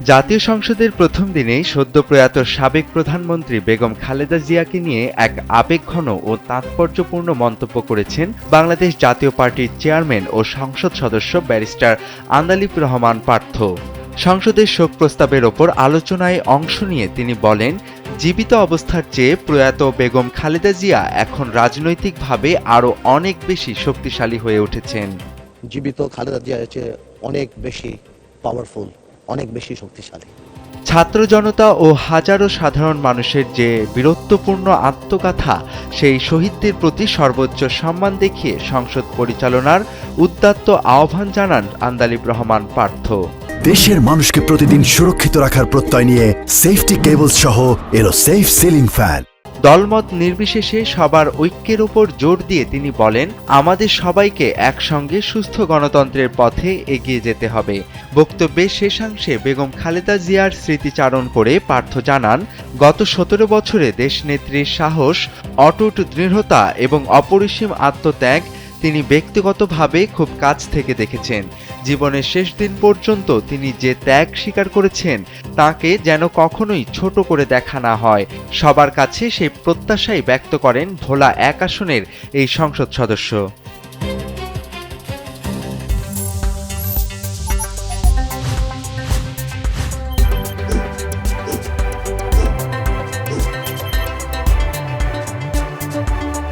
জাতীয় সংসদের প্রথম দিনেই সদ্য প্রয়াত সাবেক প্রধানমন্ত্রী বেগম খালেদা জিয়াকে নিয়ে এক আবেগঘন ও তাৎপর্যপূর্ণ মন্তব্য করেছেন বাংলাদেশ জাতীয় পার্টির চেয়ারম্যান ও সংসদ সদস্য ব্যারিস্টার আন্দালিব রহমান পার্থ। সংসদের শোক প্রস্তাবের ওপর আলোচনায় অংশ নিয়ে তিনি বলেন, জীবিত অবস্থার চেয়ে প্রয়াত বেগম খালেদা জিয়া এখন রাজনৈতিকভাবে আরও অনেক বেশি শক্তিশালী হয়ে উঠেছেন। জীবিত খালেদা জিয়া চেয়ে অনেক বেশি পাওয়ারফুল, অনেক বেশি শক্তিশালী। ছাত্র জনতা ও হাজারো সাধারণ মানুষের যে বীরত্বপূর্ণ আত্মগাথা, সেই শহীদদের প্রতি সর্বোচ্চ সম্মান দেখিয়ে সংসদ পরিচালনার উদাত্ত আহ্বান জানান আন্দালিব রহমান পার্থ। দেশের মানুষকে প্রতিদিন সুরক্ষিত রাখার প্রত্যয় নিয়ে সেফটি কেবলস সহ এলো সেফ সিলিং ফ্যান। দলমত নির্বিশেষে সবার ঐক্যের উপর জোর দিয়ে তিনি বলেন, আমাদের সবাইকে একসঙ্গে সুস্থ গণতন্ত্রের পথে এগিয়ে যেতে হবে। বক্তব্যের শেষাংশে বেগম খালেদা জিয়ার স্মৃতিচারণ করে পার্থ জানান, গত ১৭ বছরে দেশনেত্রীর সাহস, অটুট দৃঢ়তা এবং অপরিসীম আত্মত্যাগ তিনি ব্যক্তিগতভাবে খুব কাছ থেকে দেখেছেন। জীবনের শেষ দিন পর্যন্ত তিনি যে ত্যাগ স্বীকার করেছেন, তাকে যেন কখনোই ছোট করে দেখা না হয়। সবার কাছে সেই প্রত্যাশাই ব্যক্ত করেন ভোলা ১ আসনের এই সংসদ সদস্য।